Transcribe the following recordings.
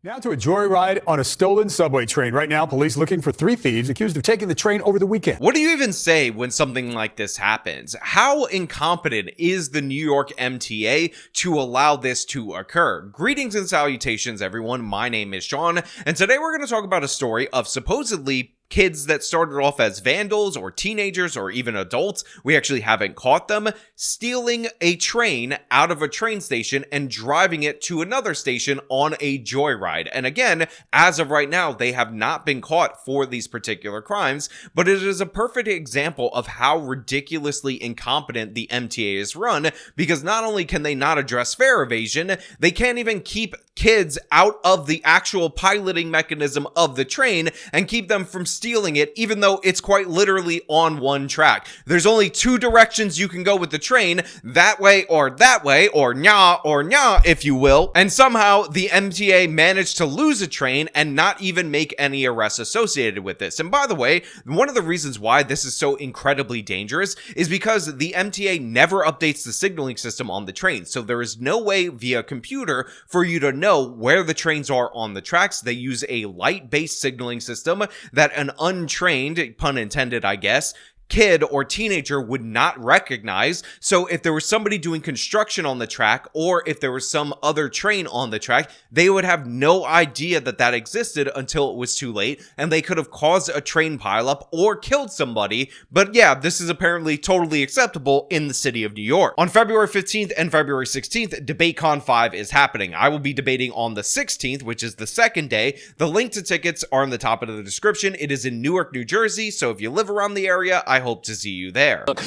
Now to a joyride on a stolen subway train. Right now, police looking for three thieves accused of taking the train over the weekend. What do you even say when something like this happens? How incompetent is the New York MTA to allow this to occur? Greetings and salutations, everyone. My name is Sean, and today we're going to talk about a story of supposedly kids that started off as vandals or teenagers or even adults, we actually haven't caught them, stealing a train out of a train station and driving it to another station on a joyride. And again, as of right now, they have not been caught for these particular crimes, but it is a perfect example of how ridiculously incompetent the MTA is run, because not only can they not address fare evasion, they can't even keep kids out of the actual piloting mechanism of the train and keep them from stealing it, even though it's quite literally on one track. There's only two directions you can go with the train, that way, or nya, if you will. And somehow the MTA managed to lose a train and not even make any arrests associated with this. And by the way, one of the reasons why this is so incredibly dangerous is because the MTA never updates the signaling system on the train. So there is no way via computer for you to know where the trains are on the tracks. They use a light-based signaling system that an untrained, pun intended, I guess, kid or teenager would not recognize. So if there was somebody doing construction on the track, or if there was some other train on the track, they would have no idea that that existed until it was too late, and they could have caused a train pileup or killed somebody. But yeah, this is apparently totally acceptable in the city of New York. On February 15th and February 16th, DebateCon 5 is happening. I will be debating on the 16th, which is the second day. The link to tickets are in the top of the description. It is in Newark, New Jersey, so if you live around the area, I hope to see you there. Look,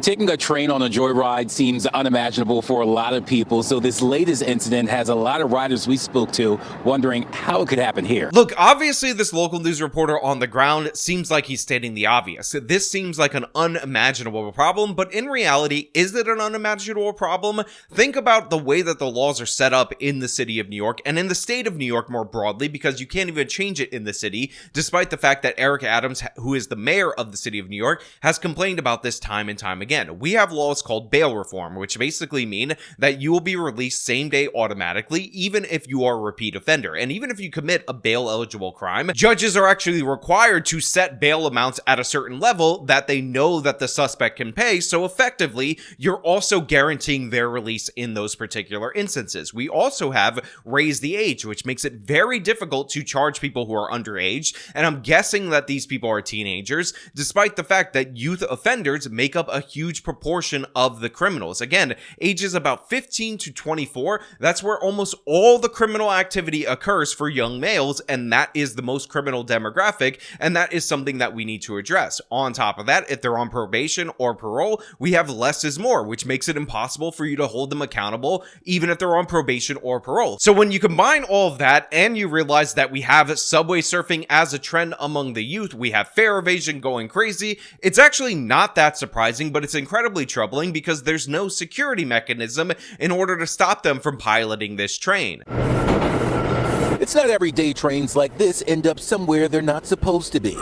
taking a train on a joyride seems unimaginable for a lot of people, so this latest incident has a lot of riders we spoke to wondering how it could happen here. Look, obviously this local news reporter on the ground seems like he's stating the obvious. This seems like an unimaginable problem, but in reality, is it an unimaginable problem? Think about the way that the laws are set up in the city of New York and in the state of New York more broadly, because you can't even change it in the city, despite the fact that Eric Adams, who is the mayor of the city of New York, has complained about this time and time again. We have laws called bail reform, which basically mean that you will be released same day automatically, even if you are a repeat offender. And even if you commit a bail eligible crime, judges are actually required to set bail amounts at a certain level that they know that the suspect can pay. So effectively, you're also guaranteeing their release in those particular instances. We also have raise the age, which makes it very difficult to charge people who are underage. And I'm guessing that these people are teenagers, despite the fact that youth offenders make up a huge proportion of the criminals. Again, ages about 15 to 24, that's where almost all the criminal activity occurs for young males, and that is the most criminal demographic, and that is something that we need to address. On top of that, if they're on probation or parole, we have less is more, which makes it impossible for you to hold them accountable, even if they're on probation or parole. So when you combine all of that, and you realize that we have subway surfing as a trend among the youth, we have fare evasion going crazy, it's actually not that surprising, but it's incredibly troubling because there's no security mechanism in order to stop them from piloting this train. It's not every day trains like this end up somewhere they're not supposed to be.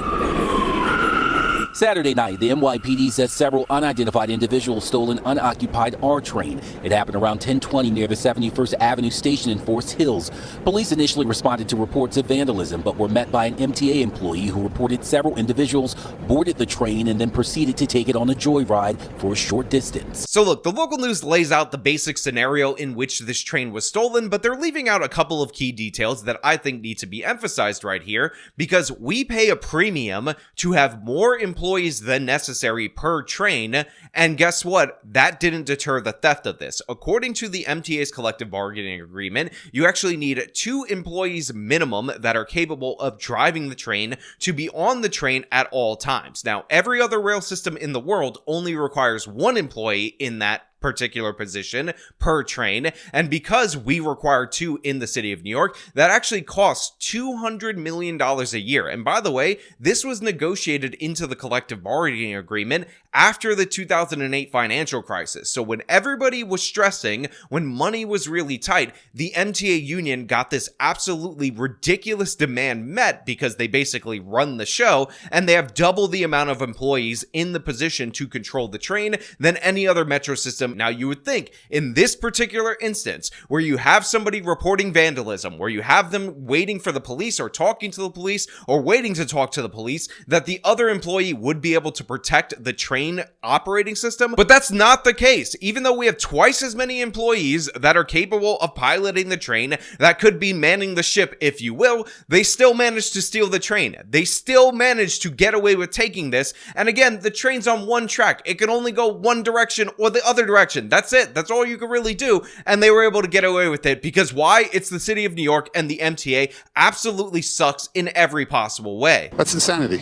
Saturday night, the NYPD says several unidentified individuals stole an unoccupied R train. It happened around 10:20 near the 71st Avenue station in Forest Hills. Police initially responded to reports of vandalism, but were met by an MTA employee who reported several individuals boarded the train and then proceeded to take it on a joyride for a short distance. So look, the local news lays out the basic scenario in which this train was stolen, but they're leaving out a couple of key details that I think need to be emphasized right here, because we pay a premium to have more employees than necessary per train, and guess what? That didn't deter the theft of this. According to the MTA's collective bargaining agreement, you actually need 2 employees minimum that are capable of driving the train to be on the train at all times. Now, every other rail system in the world only requires 1 employee in that particular position per train, and because we require 2 in the city of New York, that actually costs $200 million a year. And by the way, this was negotiated into the collective bargaining agreement after the 2008 financial crisis. So when everybody was stressing, when money was really tight, the MTA union got this absolutely ridiculous demand met because they basically run the show, and they have double the amount of employees in the position to control the train than any other metro system system. Now, you would think in this particular instance, where you have somebody reporting vandalism, where you have them waiting for the police or talking to the police or waiting to talk to the police, that the other employee would be able to protect the train operating system. But that's not the case. Even though we have twice as many employees that are capable of piloting the train, that could be manning the ship, if you will, they still managed to steal the train. They still managed to get away with taking this. And again, the train's on one track. It can only go one direction or the other direction. That's it. That's all you can really do. And they were able to get away with it because why? It's the city of New York, and the MTA absolutely sucks in every possible way. That's insanity.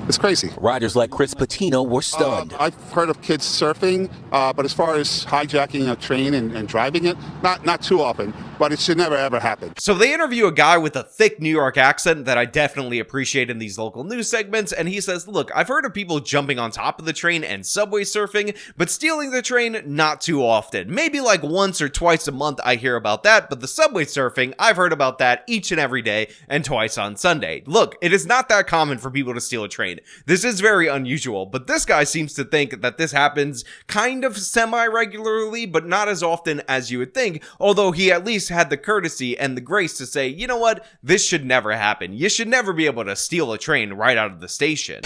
It's crazy. Riders like Chris Patino were stunned. I've heard of kids surfing, but as far as hijacking a train and driving it, not too often, but it should never ever happen. So they interview a guy with a thick New York accent that I definitely appreciate in these local news segments, and he says, look, I've heard of people jumping on top of the train and subway surfing, but stealing the train, not too often. Maybe like once or twice a month I hear about that, but the subway surfing, I've heard about that each and every day and twice on Sunday. Look, it is not that common for people to steal a train. This is very unusual, but this guy seems to think that this happens kind of semi-regularly, but not as often as you would think, although he at least had the courtesy and the grace to say, you know what, this should never happen. You should never be able to steal a train right out of the station.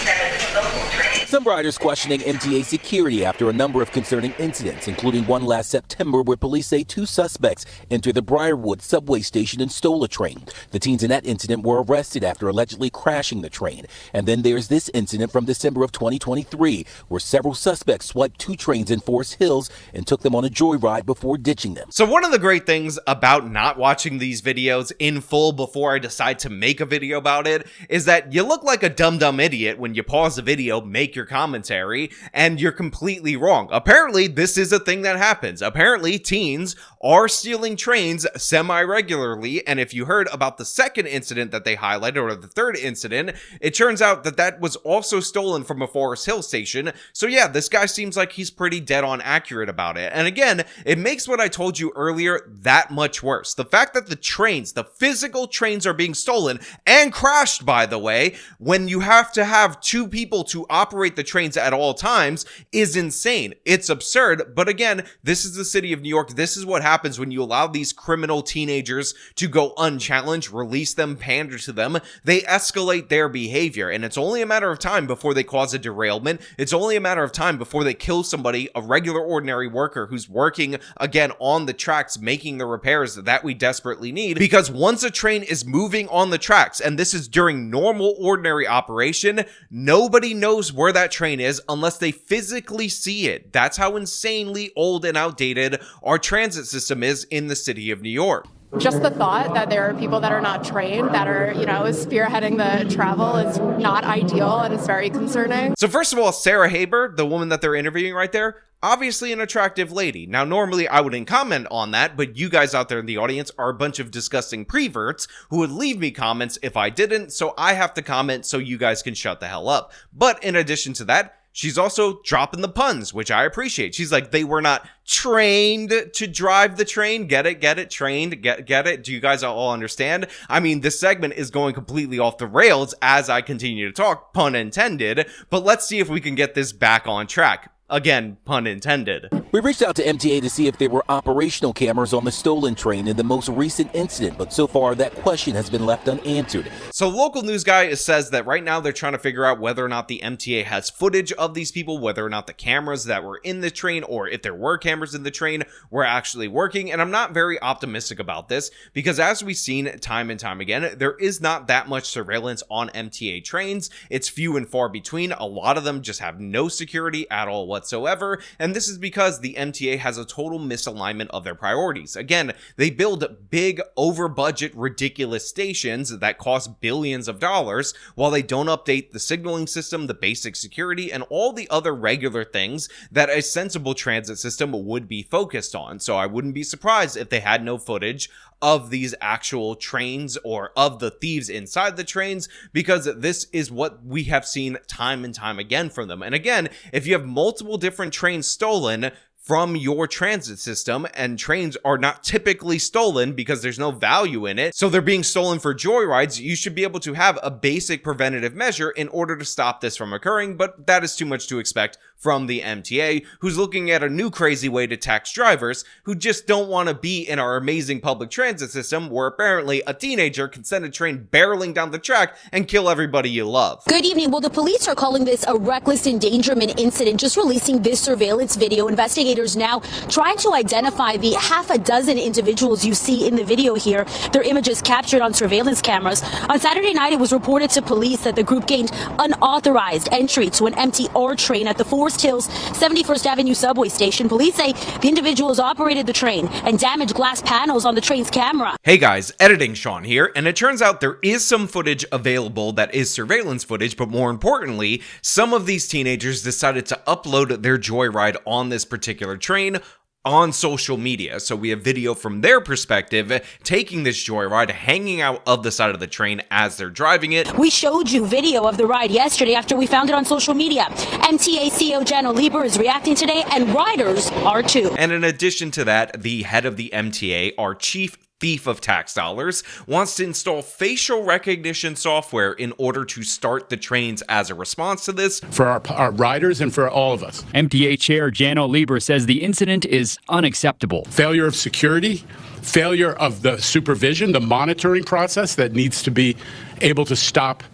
Some riders questioning MTA security after a number of concerning incidents, including one last September where police say 2 suspects entered the Briarwood subway station and stole a train. The teens in that incident were arrested after allegedly crashing the train. And then there's this incident from December of 2023 where several suspects swiped 2 trains in Forest Hills and took them on a joyride before ditching them. So one of the great things about not watching these videos in full before I decide to make a video about it is that you look like a dumb idiot when you pause the video, make your commentary, and you're completely wrong. Apparently, this is a thing that happens. Apparently, teens are stealing trains semi-regularly, and if you heard about the second incident that they highlighted, or the third incident, it turns out that that was also stolen from a Forest Hill station. So yeah, this guy seems like he's pretty dead on accurate about it. And again, it makes what I told you earlier that much worse. The fact that the trains, the physical trains, are being stolen and crashed, by the way, when you have to have 2 people to operate the trains at all times is insane. It's absurd. But again, this is the city of New York. This is what happens when you allow these criminal teenagers to go unchallenged, release them, pander to them. They escalate their behavior, and it's only a matter of time before they cause a derailment. It's only a matter of time before they kill somebody, a regular ordinary worker who's working again on the tracks, making the repairs that we desperately need. Because once a train is moving on the tracks, and this is during normal ordinary operation, nobody knows where that train is unless they physically see it. That's how insanely old and outdated our transit system is in the city of New York. Just the thought that there are people that are not trained that are, spearheading the travel is not ideal, and it's very concerning. So first of all, Sarah Haber, the woman that they're interviewing right there, obviously an attractive lady. Now, normally I wouldn't comment on that, but you guys out there in the audience are a bunch of disgusting preverts who would leave me comments if I didn't, so I have to comment so you guys can shut the hell up. But in addition to that, she's also dropping the puns, which I appreciate. She's like, they were not trained to drive the train. Get it, trained, get it. Do you guys all understand? I mean, this segment is going completely off the rails as I continue to talk, pun intended, but let's see if we can get this back on track. Again, pun intended. We reached out to MTA to see if there were operational cameras on the stolen train in the most recent incident, but so far that question has been left unanswered. So local news guy says that right now they're trying to figure out whether or not the MTA has footage of these people, whether or not the cameras that were in the train, or if there were cameras in the train, were actually working. And I'm not very optimistic about this because, as we've seen time and time again, there is not that much surveillance on MTA trains. It's few and far between. A lot of them just have no security at all whatsoever, and this is because the MTA has a total misalignment of their priorities. Again, they build big, over-budget, ridiculous stations that cost billions of dollars while they don't update the signaling system, the basic security, and all the other regular things that a sensible transit system would be focused on. So I wouldn't be surprised if they had no footage of these actual trains or of the thieves inside the trains, because this is what we have seen time and time again from them. And again, if you have multiple different trains stolen from your transit system, and trains are not typically stolen because there's no value in it, so they're being stolen for joyrides, you should be able to have a basic preventative measure in order to stop this from occurring, but that is too much to expect from the MTA, who's looking at a new crazy way to tax drivers who just don't want to be in our amazing public transit system where apparently a teenager can send a train barreling down the track and kill everybody you love. Good evening. Well, the police are calling this a reckless endangerment incident, just releasing this surveillance video. Investigators now trying to identify the half a dozen individuals you see in the video here. Their images captured on surveillance cameras. On Saturday night, it was reported to police that the group gained unauthorized entry to an MTR train at the Forest Hills 71st Avenue subway station. Police say the individuals operated the train and damaged glass panels on the train's camera. Hey guys, Editing Sean here, and it turns out there is some footage available that is surveillance footage, but more importantly, some of these teenagers decided to upload their joyride on this particular train on social media. So we have video from their perspective taking this joyride, hanging out of the side of the train as they're driving it. We showed you video of the ride yesterday after we found it on social media. MTA CEO Jano Lieber is reacting today, and riders are too. And in addition to that, the head of the MTA, our chief thief of tax dollars, wants to install facial recognition software in order to start the trains as a response to this. For our riders and for all of us. MTA Chair Jano Lieber says the incident is unacceptable. Failure of security, failure of the supervision, the monitoring process that needs to be able to stop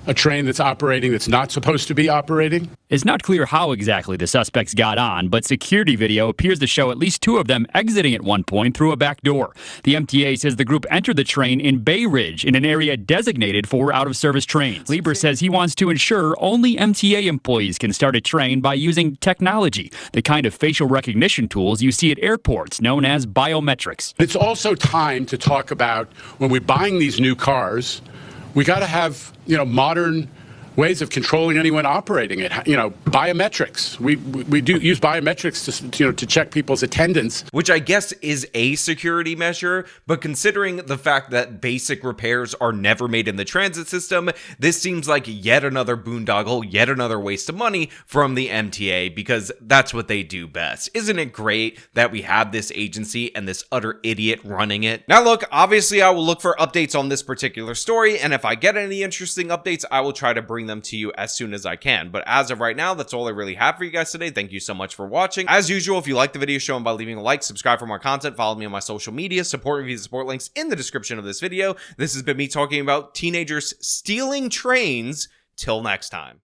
a train that's operating that's not supposed to be operating. It's not clear how exactly the suspects got on, but security video appears to show at least two of them exiting at one point through a back door. The MTA says the group entered the train in Bay Ridge in an area designated for out-of-service trains. Lieber says he wants to ensure only MTA employees can start a train by using technology, the kind of facial recognition tools you see at airports known as biometrics. It's also time to talk about when we're buying these new cars, we got to have, modern ways of controlling anyone operating it. Biometrics. We do use biometrics to check people's attendance. Which I guess is a security measure, but considering the fact that basic repairs are never made in the transit system, this seems like yet another boondoggle, yet another waste of money from the MTA, because that's what they do best. Isn't it great that we have this agency and this utter idiot running it? Now look, obviously I will look for updates on this particular story, and if I get any interesting updates, I will try to bring them to you as soon as I can. But as of right now, that's all I really have for you guys today. Thank you so much for watching. As usual, if you like the video, show them by leaving a like, subscribe for more content, follow me on my social media, support me via the support links in the description of this video. This has been me talking about teenagers stealing trains. Till next time.